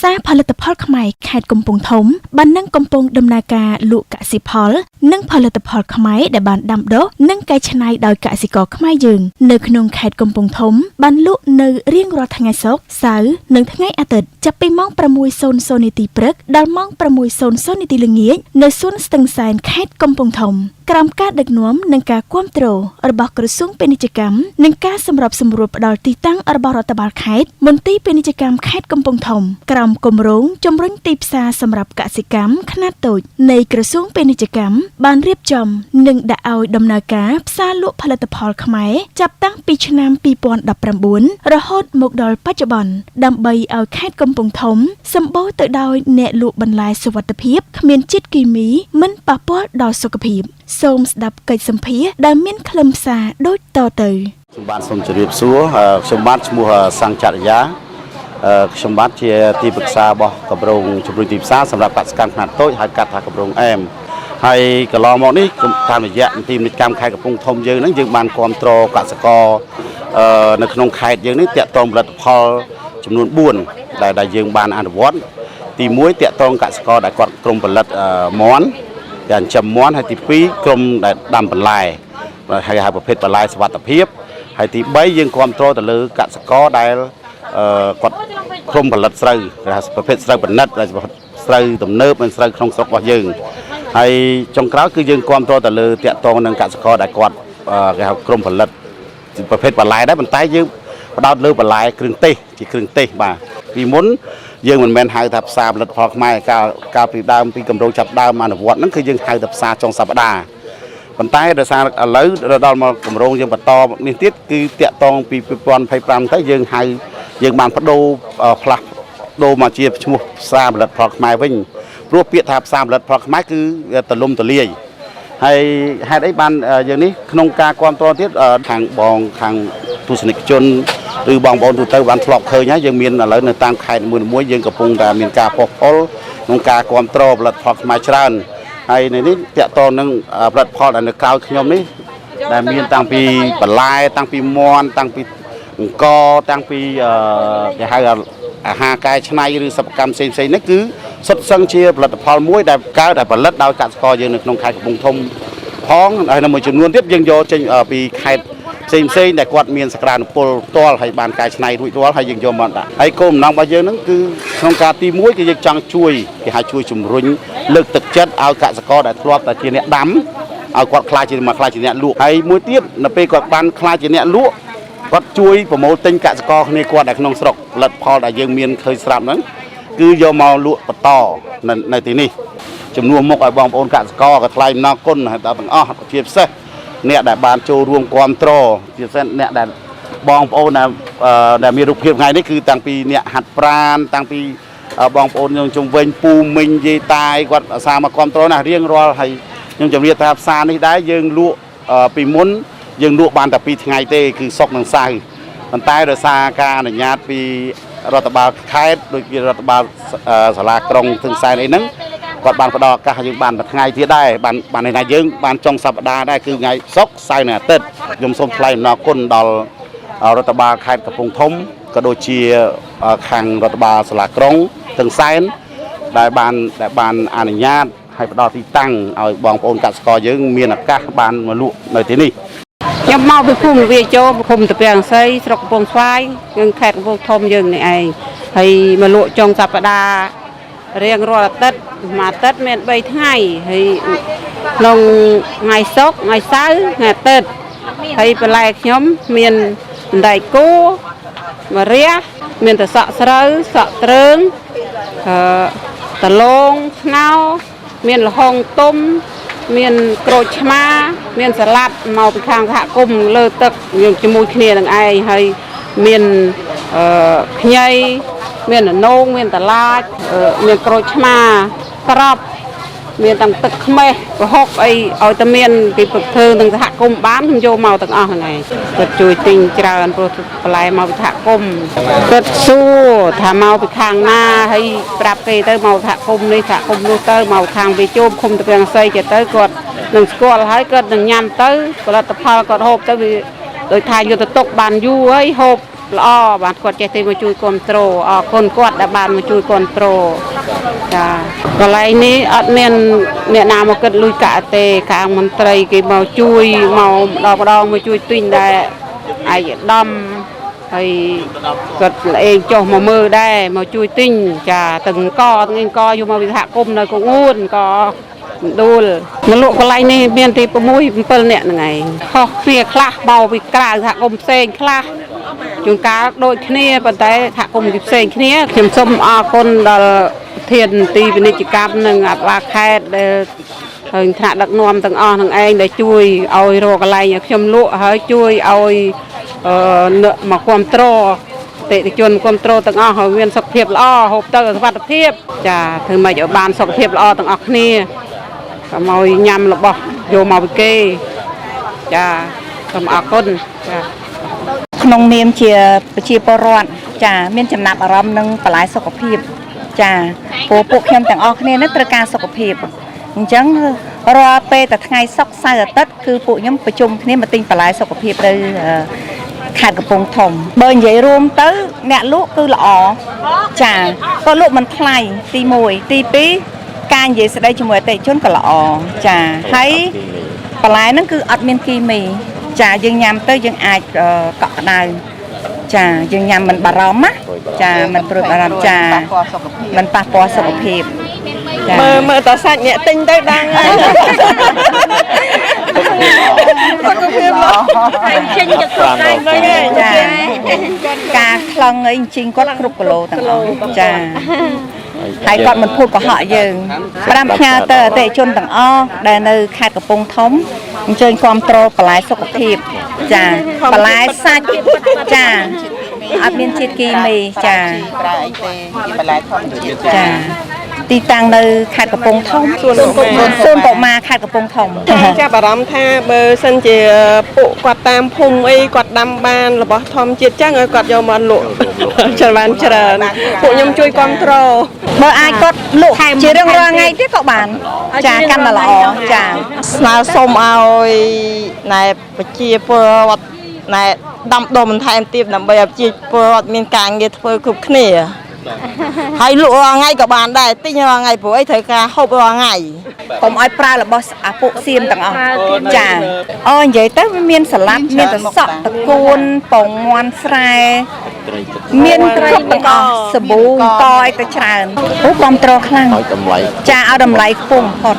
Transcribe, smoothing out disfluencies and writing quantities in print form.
សារផលិតផលខ្មែរខេត្តកំពង់ធំបាននឹងកំពុងដំណើរការលក់កសិផលនិងផលិតផលខ្មែរដែលបានដាំដុះនិងកែច្នៃដោយកសិករខ្មែរយើងនៅក្នុងខេត្តកំពង់ធំបានលក់នៅរៀងរាល់ថ្ងៃសុក្រសៅរ៍និងថ្ងៃអាទិត្យចាប់ពីម៉ោង 6:00 នាទីព្រឹកដល់ម៉ោង 6:00 នាទីល្ងាចនៅសួនស្ទឹងសែនខេត្តកំពង់ធំក្រោមការដឹកនាំនិងការគាំទ្ររបស់ក្រសួងពាណិជ្ជកម្មនិងការសម្របសម្រួលផ្ដល់ទីតាំងរបស់រដ្ឋបាលខេត្តមន្ទីរពាណិជ្ជកម្មខេត្តកំពង់ធំក្រោមគម្រោងជំរុញទីផ្សារសម្រាប់កសិកម្មខ្នាតតូចនៃក្រសួងពាណិជ្ជកម្មបានរៀបចំនិងដាក់ឲ្យដំណើរការផ្សារលក់ផលិតផលខ្មែរចាប់តាំងពីឆ្នាំ 2019 រហូតមកដល់បច្ចុប្បន្នដើម្បីឲ្យខេត្តកំពង់ធំសម្បូរទៅដោយអ្នកលក់បន្លែសុវត្ថិភាពគ្មានជាតិគីមីមិនប៉ះពាល់ដល់សុខភាពសូមស្ដាប់កិច្ចសម្ភាសន៍ដែលមានខ្លឹមសារដូចតទៅខ្ញុំបាទសូមជម្រាបសួរខ្ញុំបាទឈ្មោះសង្ឃចរិយាខ្ញុំបាទជាទីប្រឹក្សារបស់គម្រោងជំរុញទីផ្សារសម្រាប់កសិកម្មខ្នាតតូចហៅកាត់ថាគម្រោងអែមហើយកន្លងមកនេះតាមរយៈទីពាណិជ្ជកម្មខេត្តកំពង់ធំយើងហ្នឹងយើងបានគ្រប់គ្រងកសិករនៅក្នុងខេត្តយើងនេះតាក់ទងផលិតផលចំនួន4ដែលយើងបានអនុវត្តទី1តាក់ទងកសិករដែលគាត់ក្រុមផលិតមាន់ដែលចិញ្ចឹមមាន់ហើយទី2ក្រុមដែលដាំបន្លែហើយហៅប្រភេទបន្លែសុវត្ថិភាពហើយទី3យើងគ្រប់គ្រងទៅលើកសិករដែលគាត់ក្រុមផលិតស្រូវគេហៅប្រភេទស្រូវបណ្ឌិតដែលស្រូវទំនើបនិងស្រូវក្នុងស្រុករបស់យើងហើយចុងក្រោយគឺយើងគ្រប់គ្រងទៅលើតាក់ទងនឹងកសិករដែលគាត់គេហៅក្រុមផលិតប្រភេទបន្លែដែរប៉ុន្តែយើងផ្ដោតលើបន្លែគ្រឿងទេសជាគ្រឿងទេសបាទពីមុនយើងមិនមែនហៅថាផ្សារផលិតផលខ្មែរកាលពីដើមពីគម្រោងចាប់ដើមអនុវត្តហ្នឹងគឺយើងហៅថាផ្សារចុងសប្តាហ៍ប៉ុន្តែដោយសារឥឡូវដល់មកគម្រោងយើងបន្តនេះទៀតគឺតាក់ទងពី2025ទៅយើងបានបដូរផ្លាស់ដូរមកជាឈ្មោះផ្សារផលិតផលខ្មែរវិញព្រោះពាក្យថាផ្សារផលិតផលខ្មែរគឺទលំទលាយហើយហេតុអីបានយើងនេះក្នុងការគ្រប់គ្រងទៀតខាងទស្សនិកជនឬបងប្អូនទូទៅបានធ្លាប់ឃើញហើយយើងមានឥឡូវនៅតាមខេត្តមួយយើងកំពុងតែមានការផុសផុលក្នុងការគ្រប់គ្រងផលិតផលខ្មែរច្រើនហើយនៅនេះតាក់ទងនឹងផលិតផលដែលនៅក្រៅខ្ញុំនេះដែលមានតាំងពីបន្លែតាំងពីមាន់តាំងពីអង្គតាំងពីគេហៅអាហារកែច្នៃឬសិប្បកម្មផ្សេងៗនេះគឺសុទ្ធសឹងជាផលិតផលមួយដែលកើតដែលផលិតដោយកសិករយើងនៅក្នុងខេត្តកំពង់ធំផងហើយនៅមួយចំនួនទៀតយើងយកចេញពីខេត្តផ្សេងដែលគាត់មានសក្តានុពលផ្ទាល់ហើយបានកែច្នៃរួចរាល់ហើយយើងយកមកដាក់ហើយគោលបំណងរបស់យើងហ្នឹងគឺក្នុងការទី1គឺយើងចង់ជួយគេហៅជួយជំរុញលើកទឹកចិត្តឲ្យកសិករដែលធ្លាប់តែជាអ្នកដាំឲ្យគាត់ខ្លាចជាអ្នកលក់ហើយមួយទៀតនៅពេលគាត់បានខ្លាចជាអ្នកលក់គាត់ជួយប្រមូលទិញកសិករគ្នាគាត់នៅក្នុងស្រុកផលិតផលដែលយើងមានឃើញស្រាប់ហ្នឹងគឺយកមកលក់បន្តនៅទីនេះចំនួនមុខឲ្យបងប្អូនកសិករក៏ថ្លែងអំណរគុណដល់ទាំងអស់ជាពិសេសអ្នកដែលបានចូលរួមគ្រប់គ្រងជាពិសេសអ្នកដែលបងប្អូនដែលមានរូបភាពថ្ងៃនេះគឺតាំងពីអ្នកហាត់ប្រាណតាំងពីបងប្អូនយើងជុំវិញពូមីងយាយតាយគាត់អាសាមកគ្រប់គ្រងណារៀងរាល់ហើយខ្ញុំជម្រាបថាផ្សារនេះដែរយើងលក់ពីមុនយើងលក់បានតែ2ថ្ងៃទេគឺសុក្រនិងសៅរ៍ប៉ុន្តែដោយសារការអនុញ្ញាតពីរដ្ឋបាលខេត្តដូចជារដ្ឋបាលសាលាក្រុងស្ទឹងសែនអីហ្នឹងគាត់បានផ្ដល់ឱកាសយើងបានមួយថ្ងៃទៀតដែរបានន័យថាយើងបានចុងសប្តាហ៍ដែរគឺថ្ងៃសុក្រសៅរ៍និងអាទិត្យខ្ញុំសូមថ្លែងអំណរគុណដល់រដ្ឋបាលខេត្តកំពង់ធំក៏ដូចជាខាងរដ្ឋបាលសាលាក្រុងស្ទឹងសែនដែលបានអនុញ្ញាតឲ្យផ្ដល់ទីតាំងឲ្យបងប្អូនកសិករយើងមានឱកាសបានមកលក់នៅទីនេះខ្ញុំមកពីភូមិវាចូលភូមិតាពាំងសីស្រុកកំពង់ស្វាយយើងខេត្តកំពង់ធំយើងនេះឯងហើយមកលក់ចុងសប្តាហ៍រៀងរាល់អាទិត្យមួយអាទិត្យមាន3ថ្ងៃហើយក្នុងថ្ងៃសុក្រថ្ងៃសៅរ៍ថ្ងៃអាទិត្យហើយបន្លែខ្ញុំមានសណ្តែកគួរម្រះមានតែសក់ស្រូវសក់ត្រើងតឡងស្ងោមានល្ហុងទុំមានក្រូចឆ្មាមានសាឡាត់មកពីខាងសហគមន៍លើទឹកយើងជាមួយគ្នានឹងឯងហើយមានខ្ញីមានអនងមានតឡាចមានក្រូចឆ្មាក្រប់មានទាំងទឹកខ្មេះប្រហុកអីឲ្យតែមានពីព្រឹកធ្វើនឹងសហគមន៍បានខ្ញុំយកមកទាំងអស់ហ្នឹងឯងគាត់ជួយទិញច្រើនព្រោះបន្លែមកពីសហគមន៍គាត់សួរថាមកពីខាងណាហើយប្រាប់គេទៅមកសហគមន៍នេះសហគមន៍នោះទៅមកខាងវាជុំឃុំតាពាំងសីទៅគាត់នឹងស្គាល់ហើយគាត់នឹងញ៉ាំទៅផលិតផលគាត់ហូបទៅវាដោយថាយកទៅទុកបានយូរហើយហូប ល្អបាទគាត់ចេះតែមកជួយគ្រប់គ្រងអរគុណគាត់ដែលបានមកជួយគ្រប់គ្រងចាកន្លែងនេះអត់មានអ្នកណាមកគិតលុយកាក់ទេខាងមន្ត្រីគេមកជួយមកម្ដងមកជួយទិញដែរឯកឧត្តមហើយគាត់ឯងចុះមកមើលដែរមកជួយទិញចាទាំងកទាំងឯងកយកមកវិសហគមន៍នៅកងួនក៏ដួលមកលក់កន្លែងនេះមានទី6 7នាក់ហ្នឹងឯងខុសគ្នាខ្លះបោពីក្រៅសហគមន៍ផ្សេងខ្លះជួនកាលដូចគ្នាប៉ុន្តែសហគមន៍ផ្សេងគ្នាខ្ញុំសូមអរគុណដល់ធានទីពាណិជ្ជកម្មនិងអភិបាលខេត្តដែលហើយថ្នាក់ដឹកនាំទាំងអស់នឹងឯងដែលជួយឲ្យរកកន្លែងឲ្យខ្ញុំលក់ហើយជួយឲ្យមកគ្រប់គ្រងអតិថិជនគ្រប់គ្រងទាំងអស់ឲ្យមានសុខភាពល្អហូបទៅសុខភាពចាធ្វើម៉េចឲ្យបានសុខភាពល្អទាំងអស់គ្នាកុំឲ្យញ៉ាំរបស់យកមកពីគេចាសូមអរគុណចា ក្នុងនាមជាប្រជាពលរដ្ឋចាមានចំណាប់អារម្មណ៍នឹងបន្លែសុខភាពចាពួកខ្ញុំទាំងអស់គ្នានេះត្រូវការសុខភាពអញ្ចឹងរាល់ពេលតែថ្ងៃសុក្រសៅរ៍អាទិត្យគឺពួកខ្ញុំប្រជុំគ្នាមកទិញបន្លែសុខភាពទៅខេត្តកំពង់ធំបើនិយាយរួមទៅអ្នកលក់គឺល្អចាក៏លក់មិនថ្លៃទី1ទី2ការនិយាយស្ដីជាមួយអតិថិជនក៏ល្អចាហើយបន្លែហ្នឹងគឺអត់មានគីមីចាយើងញ៉ាំទៅយើងអាចកក់ក្ដៅចាយើងញ៉ាំមិនបារម្ភណាចាមិនព្រួយបារម្ភចាមិនប៉ះពាល់សុខភាពចាមើលតសាច់អ្នកទិញទៅដឹងហើយសុខភាពល្អហើយចេញទៅគ្រប់ដៃវិញចាការខ្លឹងអីជីងគាត់គ្រប់គីឡូទាំងអស់ចាហើយគាត់មិនភូតកុហកយើង5ផ្ញើទៅអតិថិជនទាំងអស់ដែលនៅខេត្តកំពង់ធំអញ្ជើញគ្រប់គ្រងបន្លែសុខភាពចាបន្លែសាច់ចាអត់មានជាតិគីមីចាប្រើអីទេបន្លែធម្មជាតិចាទីតាំងនៅខេត្តកំពង់ធំសួនកុមារខេត្តកំពង់ធំចាប់អារម្មណ៍ថាបើសិនជាពួកគាត់តាមភូមិអីគាត់ដាំបានរបស់ធម្មជាតិចឹងឲ្យគាត់យកមកលក់ច្រើនពួកខ្ញុំជួយគ្រប់គ្រងបើអាចគាត់លក់ជារៀងរាល់ថ្ងៃទៀតក៏បានចាកាន់តែល្អចាស្នើសុំឲ្យណែប្រជាពលរដ្ឋណែដាំដុះបន្ថែមទៀតដើម្បីឲ្យប្រជាពលរដ្ឋមានការងារធ្វើគ្រប់គ្នាហើយលក់រាល់ថ្ងៃក៏បានដែរទិញរាល់ថ្ងៃព្រោះអីត្រូវការហូបរាល់ថ្ងៃកុំឲ្យប្រើរបស់អាពួកសៀមទាំងអស់ចាអូនិយាយទៅវាមានសាឡាត់មានទឹកសក់តកួនពងមាន់ស្រែមានគ្រប់ទាំងអស់សាប៊ូកអីទៅច្រើនគ្រប់ត្រខ្លាំងចាឲ្យតម្លៃខ្ពស់បំផុត